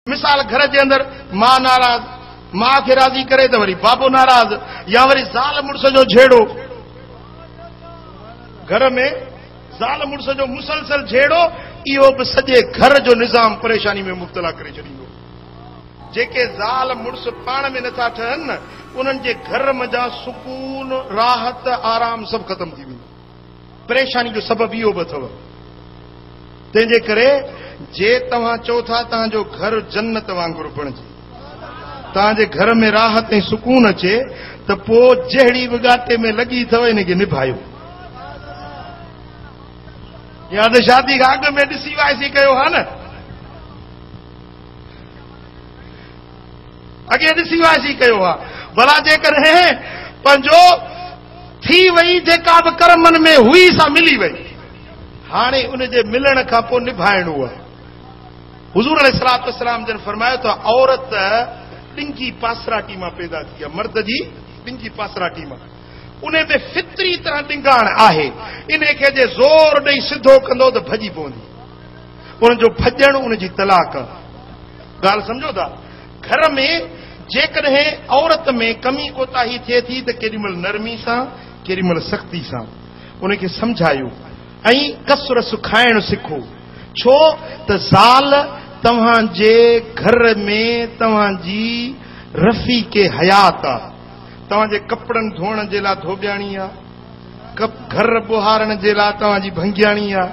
मिसाल घर के अंदर मां नाराज, मां के राजी करे तो वरी बाबो नाराज, या वरी ज़ाल मुड़स जो झेड़ो, घर में ज़ाल मुड़स जो मुसलसल झेड़ो, इहो भी सजे घर जो निजाम परेशानी में मुब्तला करे छड़ींदो। जेके ज़ाल मुड़स पाण में नथा ठहन उन्हनि जे घर में जा सुकून राहत आराम सब खत्म थी वेंदो। परेशानी जो सबब इहो बि अथव। तंहिंजे करे जे तव्हां चओ था तव्हांजो घर जन्नत वांगुरु बणिजे, तव्हांजे घर में राहत ऐं सुकून अचे, त पोइ जहिड़ी बि ॻाटे में लॻी अथव इनखे निभायो। या त शादी खां अॻु में ॾिसी वाइसी कयो हा न, अॻे ॾिसी वाइसी कयो हा। भला जेकॾहिं पंहिंजो थी वई जेका बि कर्मनि में हुई सा मिली वई, हाणे उनजे मिलण खां पोइ निभाइणो आहे। हुज़ूर अलैहिस्सलातु वस्सलाम जन फरमायो त औरत ॾिंगी पासराटी मां पैदा थी आहे, मर्द जी ॾिंगी पासराटी मां। उन में फितरी तरह ॾिंगाण आहे, इनखे जे ज़ोर ॾेई सिधो कंदो त भॼी पवंदी। उनजो भॼण उनजी तलाक। ॻाल्हि सम्झो था? घर में जेकॾहिं औरत में कमी कोताही थिए थी त केॾीमहिल नरमी सां, केॾीमहिल सख़्ती सां उनखे सम्झायो ऐं कसर सुखाइण सिखो। छो त ज़ाल तव्हांजे घर में तव्हांजी रफ़ीक़े हयात आहे। तव्हांजे कपड़नि धोअण जे लाइ धोबियाणी आहे, घर ॿुहारण जे लाइ तव्हांजी भंगियाणी आहे,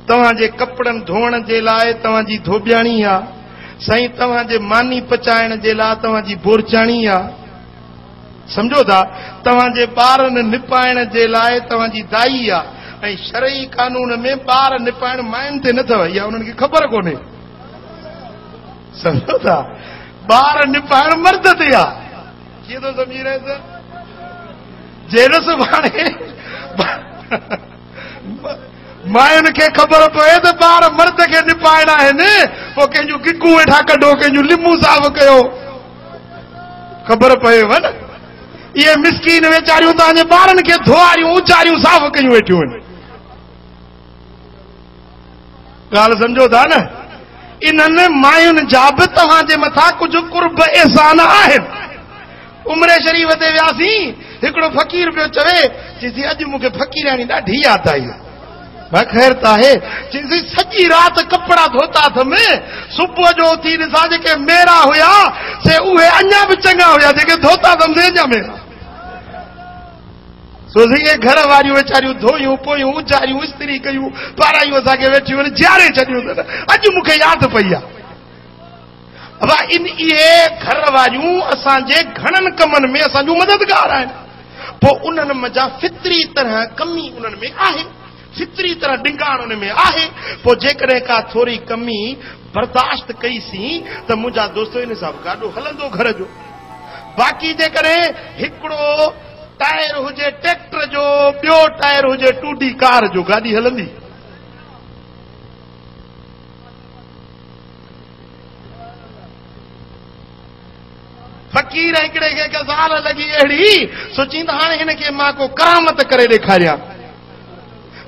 तव्हांजे कपड़नि धोअण जे लाइ तव्हांजी धोबियाणी आहे, साईं तव्हांजे मानी पचाइण जे लाइ तव्हांजी बोरचाणी आहे। सम्झो था? तव्हांजे ॿारनि निपाइण जे लाइ तव्हांजी दाई आहे। ऐं शरई कानून में ॿार निपाइण मायुनि ते न अथव, इहा उन्हनि खे ख़बर कोन्हे। सम्झो था? ॿार निपाइण मर्द ते आहे। कीअं थो सम्झी रहे सर? जेॾो सुभाणे मायुनि खे ख़बर पए त ॿार मर्द खे निपाइणा आहिनि, पोइ कंहिंजूं गिगूं वेठा कढो, कंहिंजूं लिंबू साफ़ कयो, ख़बर पएव न। इहे मिसकीन वेचारियूं तव्हांजे ॿारनि खे धोआरियूं उचारियूं साफ़ कयूं वेठियूं आहिनि। ॻाल्हि सम्झो था न? इन्हनि मायुनि जा बि तव्हांजे मथां कुझु कुर्ब एहसान आहिनि। उमरे शरीफ़ ते वियासीं, हिकिड़ो फ़क़ीर पियो चवे, चईसी अॼु मूंखे फ़क़ीराणी ॾाढी यादि आई। ख़ैर त आहे, चईसी सॼी राति कपिड़ा धोता अथमि, सुबुह जो उथी ॾिसां जेके मेरा हुया से उहे अञा बि चङा हुया, जेके धोता अथमि से अञा मेरा। सोचे घर वारियूं वेचारियूं धोइयूं पोयूं उचारियूं इस्त्री कयूं, पारायूं असांखे वेठियूं आहिनि, जियारे छॾियूं अथनि। अॼु मूंखे यादि पई आहे। इहे घर वारियूं असांजे घणनि कमनि में असांजूं मददगार आहिनि। पोइ उन्हनि मज़ा फितरी तरह कमी उन्हनि में आहे, फितरी तरह ॾिंगाण उन में आहे। पोइ जेकॾहिं का थोरी कमी बर्दाश्त कईसीं त मुंहिंजा दोस्त इन सां गाॾो हलंदो घर जो। बाक़ी जेकॾहिं हिकिड़ो टायर हुजे ट्रैक्टर जो, ॿियो टायर हुजे टूडी कार जो, गाॾी हलंदी? फ़क़ीर हिकिड़े खे ज़ाल लॻी अहिड़ी, सोचींदा हाणे हिनखे मां को करामत करे ॾेखारियां।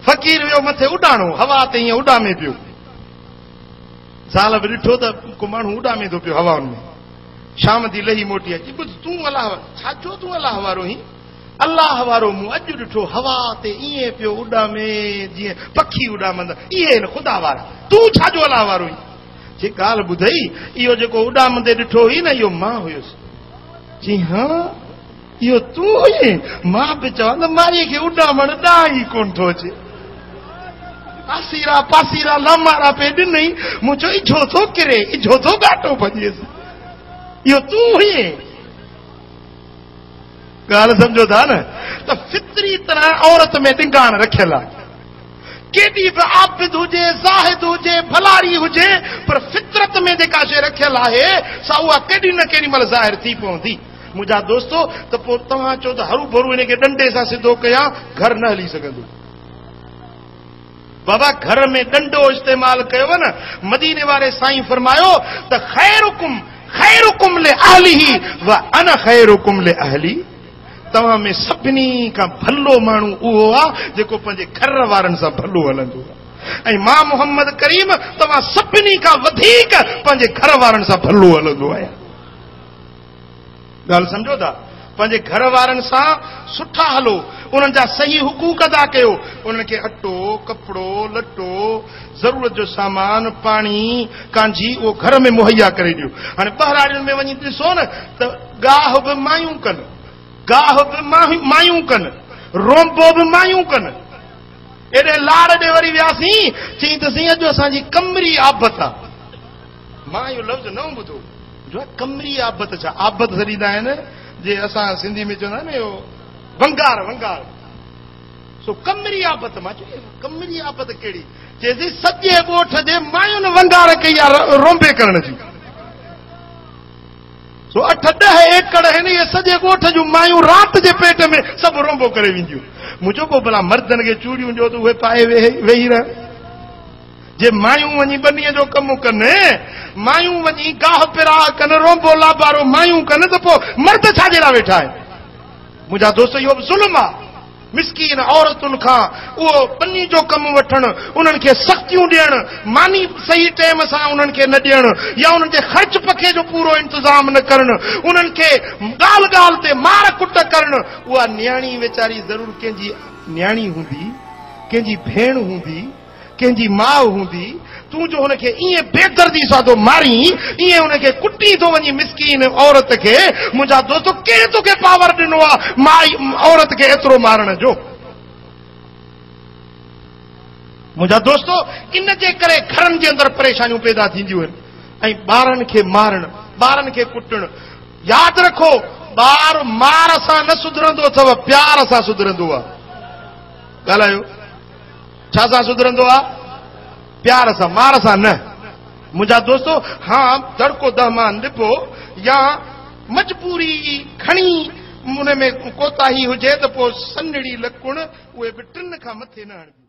फ़क़ीर वियो मथे उॾाणो, हवा ते ईअं उॾामे पियो। ज़ाल बि ॾिठो त को माण्हू उॾामे थो पियो हवाउनि में। शाम थी लही मोटी अची, ॿुध तूं अलाह, छा चो तूं अलाह वारो ही? अलाह वारो मूं अॼु ॾिठो हवा ते ईअं पियो उॾामे जीअं पखी उॾामंदा, इहे आहिनि ख़ुदा वारा, तूं छाजो अलाह वारो ही? जे ॻाल्हि ॿुधई, इहो जेको उॾामंदे ॾिठो हुई न, इहो मां हुयुसि। जी हा, इहो तूं हुई? मां बि चवां त माईअ खे उॾामण ॾाही कोन थो अचे। पासीरा पासीरा लामारा पे ॾिनई, मूं चयो इझो थो किरे, इझो थो घाटो भॼेसि, इहो तूं हुई? ॻाल्हि सम्झो था न? त फितरी तरह औरत में ॾिंगाण रखियल आहे। केॾी बि आबिद हुजे, ज़ाहिद हुजे, भलारी हुजे, पर फितरत में जेका शइ रखियल आहे सा उहा केॾी न केॾी महिल ज़ाहिर थी पवंदी। मुंहिंजा दोस्तो, त पोइ तव्हां चओ त हरू भरू हिनखे डंडे सां सिधो कयां, घर न हली सघंदो। बाबा घर में डंडो इस्तेमाल कयो न, मदीने वारे साईं फरमायो त खैरुकुम ले अहलिही व अना खैरुकुम ले अहली। तव्हां में सभिनी खां भलो माण्हू उहो आहे जेको पंहिंजे घर वारनि सां भलो हलंदो आहे। ऐं मां मोहम्मद करीम तव्हां सभिनी खां वधीक पंहिंजे घर वारनि सां भलो हलंदो आहियां। ॻाल्हि सम्झो था? पंहिंजे घर वारनि सां सुठा हलो, उन्हनि जा सही हुकूक अदा कयो, उन्हनि खे अटो कपिड़ो लटो ज़रूरत जो सामान पाणी कांजी उहो घर में मुहैया करे ॾियो। हाणे ॿाहिराड़ियुनि में वञी ॾिसो न त गाह बि मायूं कनि, गाह बि मायूं कनि, रोंबो बि मायूं कनि। एॾे लाड़ ॾे वरी वियासीं, चई त साईं अॼु असांजी कमरी आबत आहे। मां इहो लफ़्ज़ न ॿुधो, जो कमरी आबत छा? आबत छॾींदा आहिनि जे असां सिंधी में चवंदा आहिनि इहो वंगार वंगार, सो कमरी आबत। मां चयो कमरी आबत कहिड़ी? चइसि सॼे ॻोठ जे मायुनि वंगार कई आहे रोंबे करण जी। सो 8-10 एकड़ आहिनि, इहे सॼे ॻोठ जूं मायूं राति जे पेट में सभु रोंबो करे वेंदियूं। मुंहिंजो पोइ भला मर्दनि खे चूड़ियूं ॾियो त उहे पाए वेही रह। जे मायूं वञी बनीअ जो कमु कनि, मायूं वञी गाह पिरा कनि, रोंबो लाबारो मायूं कनि, त पोइ मर्द छाजे लाइ वेठा आहिनि? मुंहिंजा दोस्त, इहो बि ज़ुल्म आहे। मिसकीन औरतुनि खां उहो बनी जो कमु वठणु, उन्हनि खे सख़्तियूं ॾियणु, मानी सही टाइम सां उन्हनि खे न ॾियणु, या उन्हनि जे ख़र्च पखे जो पूरो इंतज़ाम न करणु, उन्हनि खे ॻाल्हि ॻाल्हि ते मार कुट करणु। उहा न्याणी वीचारी ज़रूरु कंहिंजी न्याणी हूंदी, कंहिंजी भेण हूंदी, कंहिंजी माउ हूंदी। तूं जो हुनखे ईअं बेदर्दी सां थो मारी, ईअं हुनखे कुटी थो वञी मिसकीन औरत खे। मुंहिंजा दोस्तो, केरु तोखे पावर ॾिनो आहे माई औरत खे एतिरो मारण जो? मुंहिंजा दोस्तो, इन जे करे घरनि जे अंदरि परेशानियूं पैदा थींदियूं आहिनि, ऐं ॿारनि खे मारणु, ॿारनि खे कुटणु। यादि रखो, ॿार मार सां न सुधरंदो अथव, प्यार सां सुधरंदो आहे। ॻाल्हायो, छा सां सुधरंदो आहे? प्यार सां, मार सां न। मुंहिंजा दोस्तो, हाँ दड़को दहमान ॾिबो या मजबूरी खणी उन में कोताही हुजे त पोइ सन्हड़ी लकुण उहे बि 3 खां मथे न हणबी।